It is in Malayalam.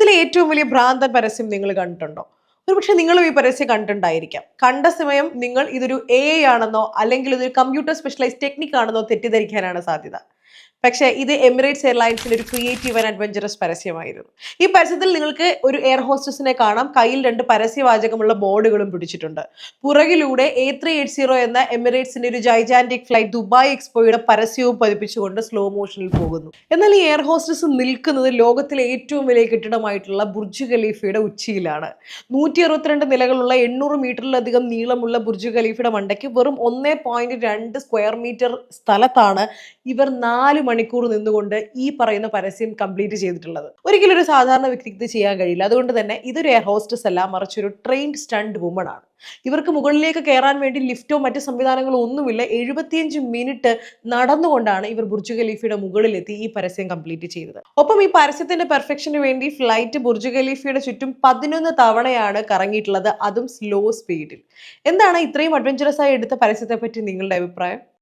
ലോകത്തിലെ ഏറ്റവും വലിയ ഭ്രാന്തൻ പരസ്യം നിങ്ങൾ കണ്ടിട്ടുണ്ടോ? ഒരുപക്ഷെ നിങ്ങളും ഈ പരസ്യം കണ്ടിട്ടുണ്ടായിരിക്കാം. കണ്ട സമയം നിങ്ങൾ ഇതൊരു AI ആണെന്നോ അല്ലെങ്കിൽ ഇതൊരു കമ്പ്യൂട്ടർ സ്പെഷ്യലൈസ്ഡ് ടെക്നിക് ആണെന്നോ തെറ്റിദ്ധരിക്കാനാണ് സാധ്യത. പക്ഷേ ഇത് എമിറേറ്റ്സ് എയർലൈൻസിന്റെ ഒരു ക്രിയേറ്റീവ് ആൻഡ് അഡ്വഞ്ചറസ് പരസ്യമായിരുന്നു. ഈ പരസ്യത്തിൽ നിങ്ങൾക്ക് ഒരു എയർ ഹോസ്റ്റസിനെ കാണാം. കയ്യിൽ 2 പരസ്യവാചകമുള്ള ബോർഡുകളും പിടിച്ചിട്ടുണ്ട്. പുറകിലൂടെ A380 എന്ന എമിറേറ്റ്സിന്റെ ഒരു ജൈജാന്റിക് ഫ്ലൈറ്റ് ദുബായ് എക്സ്പോയുടെ പരസ്യവും പതിപ്പിച്ചുകൊണ്ട് സ്ലോ മോഷനിൽ പോകുന്നു. എന്നാൽ ഈ എയർ ഹോസ്റ്റസ് നിൽക്കുന്നത് ലോകത്തിലെ ഏറ്റവും വലിയ കെട്ടിടമായിട്ടുള്ള ബുർജ് ഖലീഫയുടെ ഉച്ചിയിലാണ്. 162 നിലകളുള്ള 800 മീറ്ററിലധികം നീളമുള്ള ബുർജ് ഖലീഫയുടെ മണ്ടയ്ക്ക് വെറും 1.2 സ്ക്വയർ മീറ്റർ സ്ഥലത്താണ് ഇവർ 4 മണിക്കൂർ നിന്നുകൊണ്ട് ഈ പറയുന്ന പരസ്യം കംപ്ലീറ്റ് ചെയ്തിട്ടുള്ളത്. ഒരിക്കലും ഒരു സാധാരണ വ്യക്തിക്ക് ഇത് ചെയ്യാൻ കഴിയില്ല. അതുകൊണ്ട് തന്നെ ഇതൊരു എയർ ഹോസ്റ്റസ് അല്ല, മറിച്ച് ഒരു ട്രെയിൻഡ് സ്റ്റണ്ട് വുമൺ ആണ്. ഇവർക്ക് മുകളിലേക്ക് കയറാൻ വേണ്ടി ലിഫ്റ്റോ മറ്റു സംവിധാനങ്ങളോ ഒന്നുമില്ല. 75 മിനിറ്റ് നടന്നുകൊണ്ടാണ് ഇവർ ബുർജ് ഖലീഫയുടെ മുകളിലെത്തി ഈ പരസ്യം കംപ്ലീറ്റ് ചെയ്തത്. ഒപ്പം ഈ പരസ്യത്തിന്റെ പെർഫെക്ഷന് വേണ്ടി ഫ്ലൈറ്റ് ബുർജ് ഖലീഫയുടെ ചുറ്റും 11 തവണയാണ് കറങ്ങിയിട്ടുള്ളത്, അതും സ്ലോ സ്പീഡിൽ. എന്താണ് ഇത്രയും അഡ്വഞ്ചറസ് ആയി എടുത്ത പരസ്യത്തെ പറ്റി നിങ്ങളുടെ അഭിപ്രായം?